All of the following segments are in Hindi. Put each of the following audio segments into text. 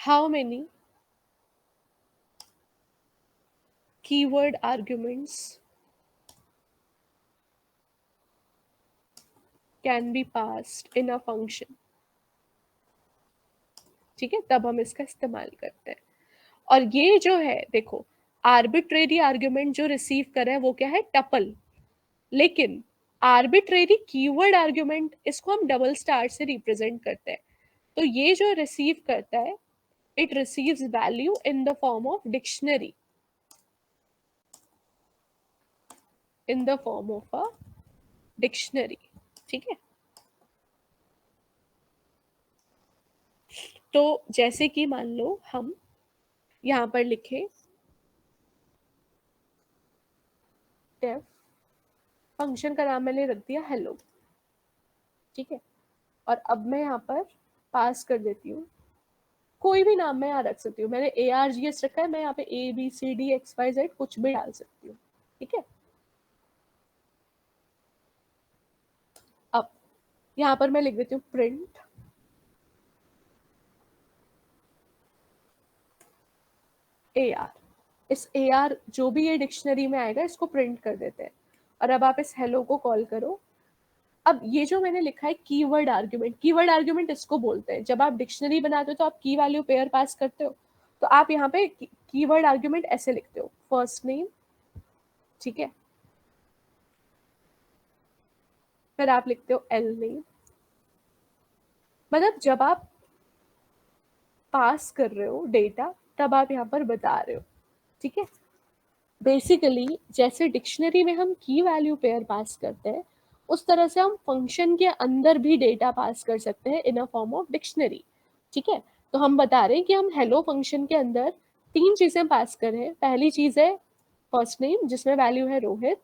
How many keyword arguments can be passed in a function. ठीक है, तब हम इसका इस्तेमाल करते हैं। और ये जो है देखो, आर्बिट्रेरी आर्ग्यूमेंट जो रिसीव कर रहा है वो क्या है, टपल। लेकिन आर्बिट्रेरी कीवर्ड आर्ग्यूमेंट, इसको हम डबल स्टार से रिप्रेजेंट करते हैं। तो ये जो रिसीव करता है, it receives value in the form of dictionary, in the form of a dictionary. ठीक है, तो जैसे कि मान लो हम यहां पर लिखे डेफ, फंक्शन का नाम मैंने रख दिया हेलो। ठीक है, और अब मैं यहाँ पर पास कर देती हूँ, कोई भी नाम मैं यहाँ रख सकती हूँ। मैंने ARGS रखा है, मैं यहाँ पे ABCDXYZ कुछ भी डाल सकती हूँ। ठीक है, अब यहाँ पर मैं लिख देती हूँ प्रिंट AR। इस AR जो भी ये डिक्शनरी में आएगा इसको प्रिंट कर देते हैं। और अब आप इस हेलो को कॉल करो। अब ये जो मैंने लिखा है कीवर्ड आर्ग्यूमेंट, कीवर्ड आर्ग्यूमेंट इसको बोलते हैं, जब आप डिक्शनरी बनाते हो तो आप की वैल्यू पेयर पास करते हो, तो आप यहाँ पे कीवर्ड आर्ग्यूमेंट ऐसे लिखते हो, फर्स्ट नेम। ठीक है, फिर आप लिखते हो एल नेम। मतलब जब आप पास कर रहे हो डेटा तब आप यहाँ पर बता रहे हो। ठीक है, बेसिकली जैसे डिक्शनरी में हम की वैल्यू पेयर पास करते हैं, उस तरह से हम फंक्शन के अंदर भी डेटा पास कर सकते हैं इन अ फॉर्म ऑफ डिक्शनरी। ठीक है, तो हम बता रहे हैं कि हम हेलो फंक्शन के अंदर तीन चीजें पास कर रहे हैं। पहली चीज है फर्स्ट नेम जिसमें वैल्यू है रोहित,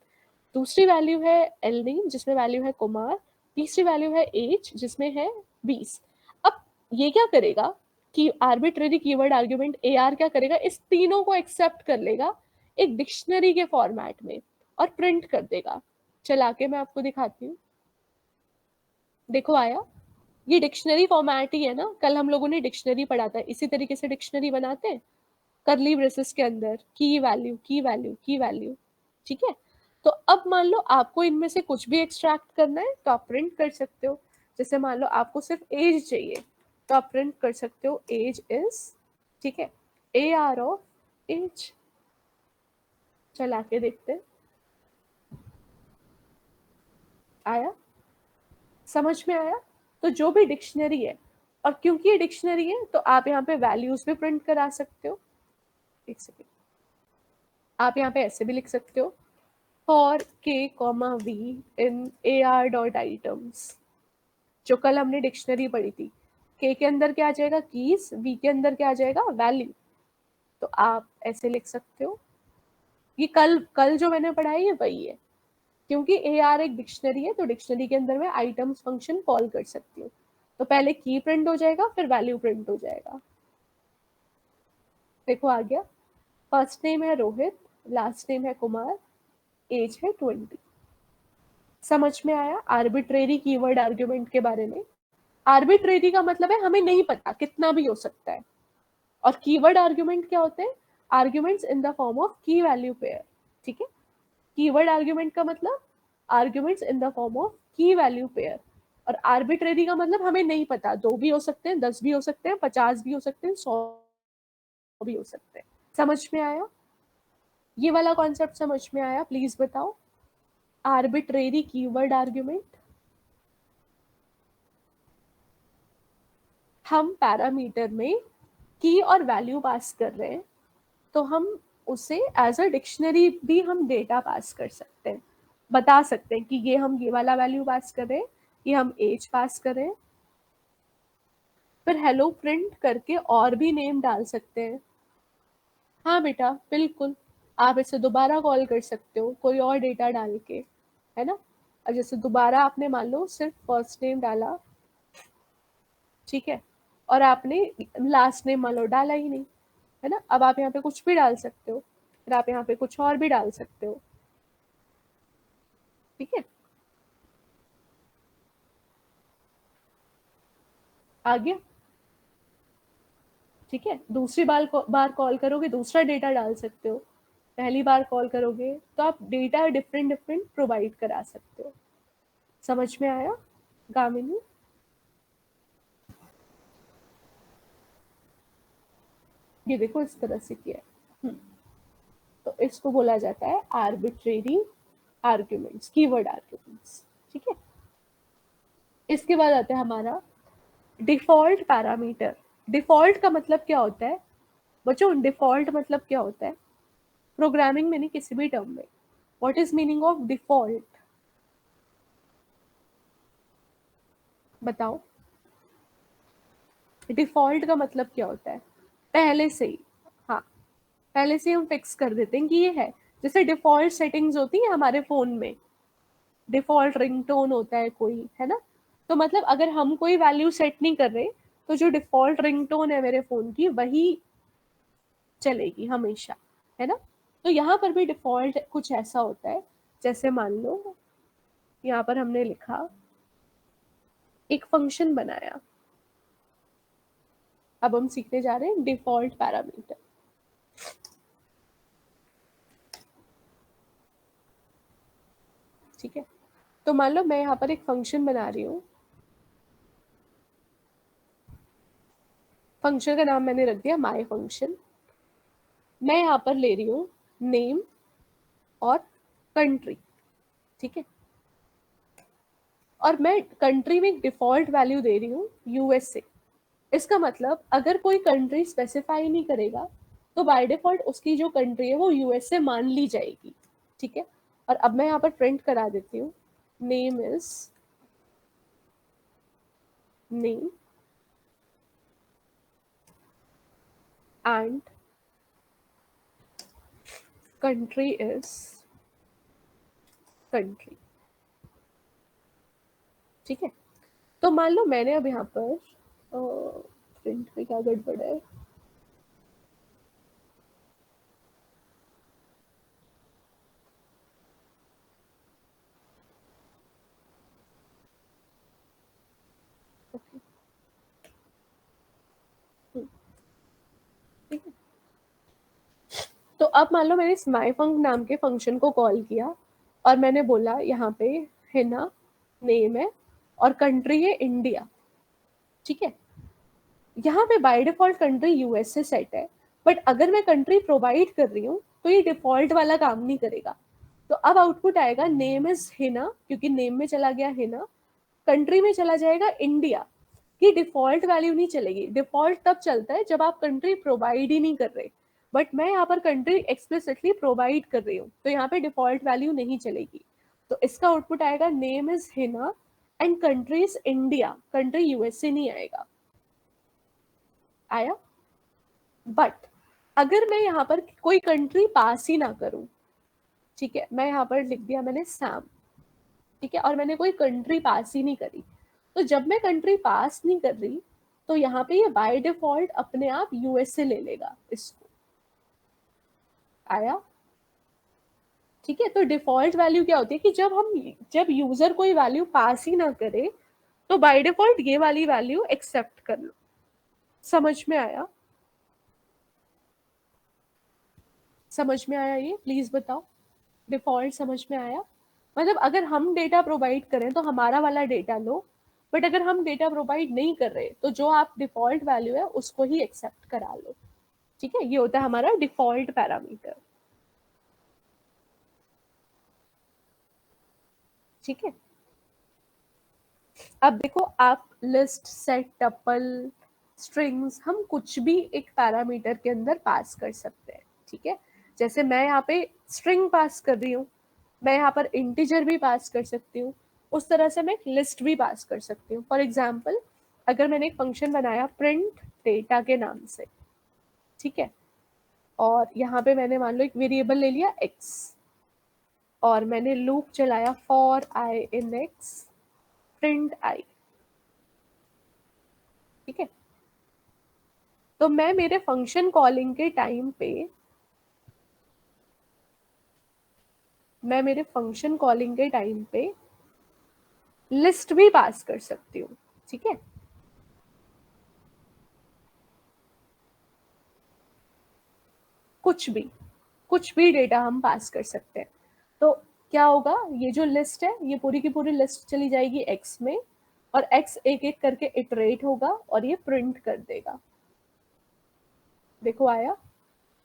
दूसरी वैल्यू है एल नेम जिसमें वैल्यू है कुमार, तीसरी वैल्यू है एज जिसमें है 20। अब ये क्या करेगा कि आर्बिट्रेरी कीवर्ड आर्ग्यूमेंट AR क्या करेगा, इस तीनों को एक्सेप्ट कर लेगा एक डिक्शनरी के फॉर्मेट में और प्रिंट कर देगा। चला के मैं आपको दिखाती हूँ, देखो आया। ये डिक्शनरी फॉर्मेट ही है ना, कल हम लोगों ने डिक्शनरी पढ़ा था, इसी तरीके से डिक्शनरी बनाते हैं, करली ब्रेसेस के अंदर की वैल्यू की वैल्यू की वैल्यू। ठीक है, तो अब मान लो आपको इनमें से कुछ भी एक्सट्रैक्ट करना है तो आप प्रिंट कर सकते हो। जैसे मान लो आपको सिर्फ एज चाहिए तो आप प्रिंट कर सकते हो एज इज, ठीक है, AR ऑफ एज। चला के देखते हैं, आया, समझ में आया। तो जो भी डिक्शनरी है, और क्योंकि ये डिक्शनरी है तो आप यहाँ पे वैल्यूज भी प्रिंट करा सकते हो। एक सेकेंड, आप यहाँ पे ऐसे भी लिख सकते हो, for K comma V in AR dot items. जो कल हमने डिक्शनरी पढ़ी थी, के अंदर क्या आ जाएगा कीज, वी के अंदर क्या आ जाएगा वैल्यू। तो आप ऐसे लिख सकते हो, ये कल कल जो मैंने पढ़ा है ये वही है। क्योंकि AR एक डिक्शनरी है तो डिक्शनरी के अंदर मैं आइटम्स फंक्शन कॉल कर सकती हूँ। तो पहले की प्रिंट हो जाएगा फिर वैल्यू प्रिंट हो जाएगा। देखो आ गया, फर्स्ट नेम है रोहित, लास्ट नेम है कुमार, एज है 20। समझ में आया आर्बिट्रेरी कीवर्ड आर्ग्यूमेंट के बारे में। आर्बिट्रेरी का मतलब है हमें नहीं पता, कितना भी हो सकता है। और कीवर्ड आर्ग्यूमेंट क्या होते हैं, arguments in the form of की वैल्यू पेयर। ठीक है, कीवर्ड आर्ग्यूमेंट का मतलब arguments in the form of की वैल्यू पेयर। और आर्बिट्रेरी का मतलब हमें नहीं पता, 2 भी हो सकते हैं, 10 भी हो सकते हैं, 50 भी हो सकते हैं, 100 भी हो सकते हैं। समझ में आया, ये वाला कॉन्सेप्ट समझ में आया, प्लीज बताओ। आर्बिट्रेरी कीवर्ड आर्ग्यूमेंट, हम पैरामीटर में की और वैल्यू पास कर रहे हैं, तो हम उसे एज अ डिक्शनरी भी हम डेटा पास कर सकते हैं, बता सकते हैं कि ये हम ये वाला वैल्यू पास कर रहे हैं, ये हम एज पास कर रहे हैं। फिर हेलो प्रिंट करके और भी नेम डाल सकते हैं। हाँ बेटा बिल्कुल, आप इसे दोबारा कॉल कर सकते हो कोई और डेटा डाल के, है ना। अब जैसे दोबारा आपने मान लो सिर्फ फर्स्ट नेम डाला, ठीक है, और आपने लास्ट नेम मान लो डाला ही नहीं, है ना। अब आप यहाँ पे कुछ भी डाल सकते हो, फिर आप यहाँ पे कुछ और भी डाल सकते हो। ठीक है, आ गया। ठीक है, दूसरी बार कॉल करोगे दूसरा डेटा डाल सकते हो, पहली बार कॉल करोगे तो आप डेटा डिफरेंट डिफरेंट प्रोवाइड करा सकते हो। समझ में आया गामिनी? ये देखो इस तरह से किया है। तो इसको बोला जाता है आर्बिट्रेरी आर्ग्यूमेंट्स, कीवर्ड आर्ग्यूमेंट्स। ठीक है, इसके बाद आता है हमारा डिफॉल्ट पैरामीटर। डिफॉल्ट का मतलब क्या होता है बच्चों? डिफॉल्ट मतलब क्या होता है प्रोग्रामिंग में, नहीं किसी भी टर्म में? What is meaning of default? बताओ, डिफॉल्ट का मतलब क्या होता है? पहले से ही, हाँ, पहले से हम फिक्स कर देते हैं कि ये है। जैसे डिफॉल्ट सेटिंग्स होती है हमारे फोन में, डिफॉल्ट रिंगटोन होता है कोई, है ना? तो मतलब अगर हम कोई वैल्यू सेट नहीं कर रहे तो जो डिफॉल्ट रिंगटोन है मेरे फोन की वही चलेगी हमेशा, है ना? तो यहाँ पर भी डिफॉल्ट कुछ ऐसा होता है, जैसे मान लो यहाँ पर हमने लिखा एक फंक्शन बनाया। अब हम सीखने जा रहे हैं डिफॉल्ट पैरामीटर। ठीक है, तो मान लो मैं यहाँ पर एक फंक्शन बना रही हूँ। फंक्शन का नाम मैंने रख दिया माय फंक्शन। मैं यहाँ पर ले रही हूँ नेम और कंट्री। ठीक है, और मैं कंट्री में एक डिफॉल्ट वैल्यू दे रही हूँ यूएसए। इसका मतलब अगर कोई कंट्री स्पेसिफाई नहीं करेगा तो बाय डिफॉल्ट उसकी जो कंट्री है वो यूएसए मान ली जाएगी। ठीक है, और अब मैं यहाँ पर प्रिंट करा देती हूँ name is name and country is country. ठीक है, तो मान लो मैंने अब यहाँ पर प्रिंट में क्या गड़बड़ है, ठीक है। तो अब मान लो मैंने स्माइफंक नाम के फंक्शन को कॉल किया और मैंने बोला यहाँ पे है ना नेम है और कंट्री है इंडिया। ठीक है, यहाँ पे by default country USA set है, बट अगर मैं कंट्री प्रोवाइड कर रही हूँ तो ये डिफॉल्ट वाला काम नहीं करेगा। तो अब आउटपुट आएगा नेम इज हिना, क्योंकि नेम में चला गया हिना, कंट्री में चला जाएगा इंडिया। ये डिफॉल्ट वैल्यू नहीं चलेगी। डिफॉल्ट तब चलता है जब आप कंट्री प्रोवाइड ही नहीं कर रहे, बट मैं यहाँ पर कंट्री एक्सप्लिसिटली प्रोवाइड कर रही हूँ तो यहाँ पे डिफॉल्ट वैल्यू नहीं चलेगी। तो इसका आउटपुट आएगा name is Hina and country is India, country USA नहीं आएगा। आया? बट अगर मैं यहाँ पर कोई कंट्री पास ही ना करूं, ठीक है, मैं यहाँ पर लिख दिया मैंने सैम, ठीक है, और मैंने कोई कंट्री पास ही नहीं करी, तो जब मैं कंट्री पास नहीं कर रही तो यहाँ पे ये बाय डिफॉल्ट अपने आप यूएसए ले लेगा इसको। आया? ठीक है, तो डिफॉल्ट वैल्यू क्या होती है कि जब यूजर कोई वैल्यू पास ही ना करे तो बाय डिफॉल्ट ये वाली वैल्यू एक्सेप्ट कर लो। समझ में आया? समझ में आया ये? प्लीज बताओ, डिफॉल्ट समझ में आया? मतलब अगर हम डेटा प्रोवाइड करें तो हमारा वाला डेटा लो, बट अगर हम डेटा प्रोवाइड नहीं कर रहे तो जो आप डिफॉल्ट वैल्यू है उसको ही एक्सेप्ट करा लो। ठीक है, ये होता है हमारा डिफॉल्ट पैरामीटर। ठीक है, अब देखो आप लिस्ट सेट टपल स्ट्रिंग्स हम कुछ भी एक पैरामीटर के अंदर पास कर सकते हैं। ठीक है, जैसे मैं यहाँ पे स्ट्रिंग पास कर रही हूँ, मैं यहाँ पर इंटीजर भी पास कर सकती हूँ, उस तरह से मैं एक लिस्ट भी पास कर सकती हूँ। फॉर एग्जाम्पल अगर मैंने एक फंक्शन बनाया प्रिंट डेटा के नाम से, ठीक है, और यहाँ पे मैंने मान लो एक वेरिएबल ले लिया x और मैंने लूप चलाया for i in x print i. ठीक है, तो मैं मेरे फंक्शन कॉलिंग के टाइम पे मैं मेरे फंक्शन कॉलिंग के टाइम पे लिस्ट भी पास कर सकती हूँ। ठीक है, कुछ भी डेटा हम पास कर सकते हैं। तो क्या होगा, ये जो लिस्ट है ये पूरी की पूरी लिस्ट चली जाएगी एक्स में, और एक्स एक एक करके इटरेट होगा और ये प्रिंट कर देगा। देखो आया।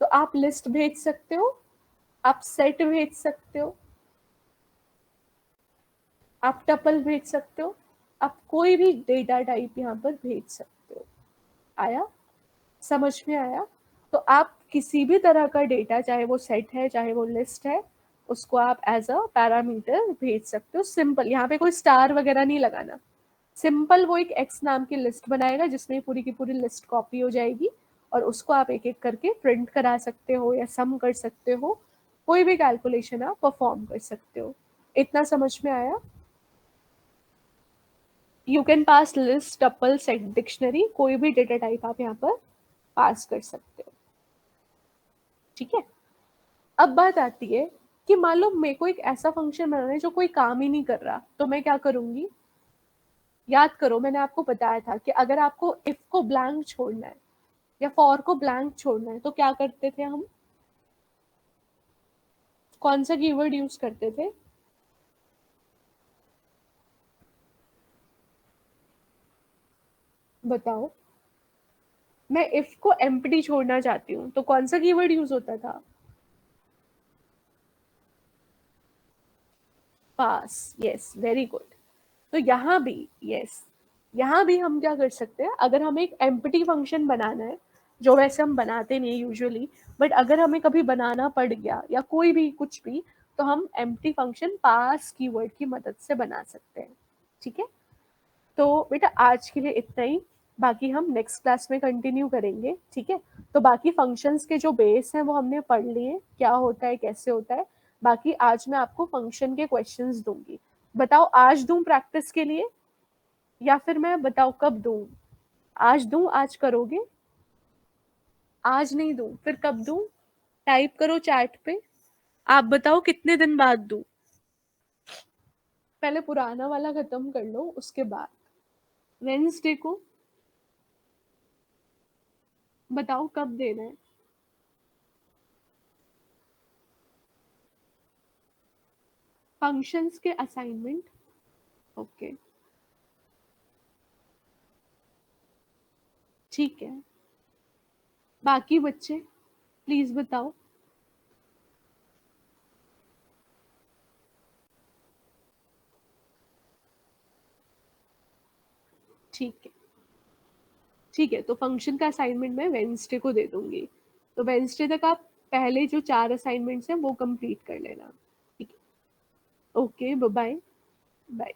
तो आप लिस्ट भेज सकते हो, आप सेट भेज सकते हो, आप टपल भेज सकते हो, आप कोई भी डेटा टाइप यहाँ पर भेज सकते हो। आया, समझ में आया? तो आप किसी भी तरह का डेटा, चाहे वो सेट है चाहे वो लिस्ट है, उसको आप एज अ पैरामीटर भेज सकते हो। सिंपल, यहाँ पे कोई स्टार वगैरह नहीं लगाना। सिंपल वो एक एक्स नाम की लिस्ट बनाएगा जिसमें पूरी की पूरी लिस्ट कॉपी हो जाएगी, और उसको आप एक एक करके प्रिंट करा सकते हो या सम कर सकते हो, कोई भी कैलकुलेशन आप परफॉर्म कर सकते हो। इतना समझ में आया? You can pass list, tuple, set, dictionary, कोई भी डेटा टाइप आप यहाँ पर पास कर सकते हो। ठीक है। अब बात आती है कि मान लो मेरे को एक ऐसा फंक्शन बनाना है जो कोई काम ही नहीं कर रहा, तो मैं क्या करूंगी? याद करो, मैंने आपको बताया था कि अगर आपको इफ को ब्लैंक छोड़ना है या फॉर को ब्लैंक छोड़ना है तो क्या करते थे हम? कौन सा कीवर्ड यूज करते थे? बताओ। मैं इफ को एम्प्टी छोड़ना चाहती हूँ तो कौन सा कीवर्ड यूज होता था? पास। Yes, very good. तो यहाँ भी यस, यहाँ भी हम क्या कर सकते हैं, अगर हमें एक एम्प्टी फंक्शन बनाना है, जो वैसे हम बनाते नहीं यूजुअली, बट अगर हमें कभी बनाना पड़ गया या कोई भी कुछ भी, तो हम एम्प्टी फंक्शन पास कीवर्ड की मदद से बना सकते हैं। ठीक है। तो बेटा आज के लिए इतना ही, बाकी हम नेक्स्ट क्लास में कंटिन्यू करेंगे। ठीक है। तो बाकी फंक्शंस के जो बेस हैं वो हमने पढ़ लिए, क्या होता है कैसे होता है। बाकी आज मैं आपको फंक्शन के क्वेश्चंस दूंगी। बताओ, आज दूं प्रैक्टिस के लिए या फिर मैं बताओ कब दूं? आज दूं, आज करोगे? आज नहीं दूं फिर कब दूं? टाइप करो चैट पे। आप बताओ कितने दिन बाद दूं? पहले पुराना वाला खत्म कर लो उसके बाद। वेंसडे को। बताओ कब देना है? फंक्शंस के असाइनमेंट। ओके, ठीक है। बाकी बच्चे प्लीज बताओ। ठीक है, ठीक है। तो फंक्शन का असाइनमेंट मैं वेंसडे को दे दूंगी। तो वेंसडे तक आप पहले जो 4 असाइनमेंट्स हैं वो कंप्लीट कर लेना। ठीक है। Okay, bye bye.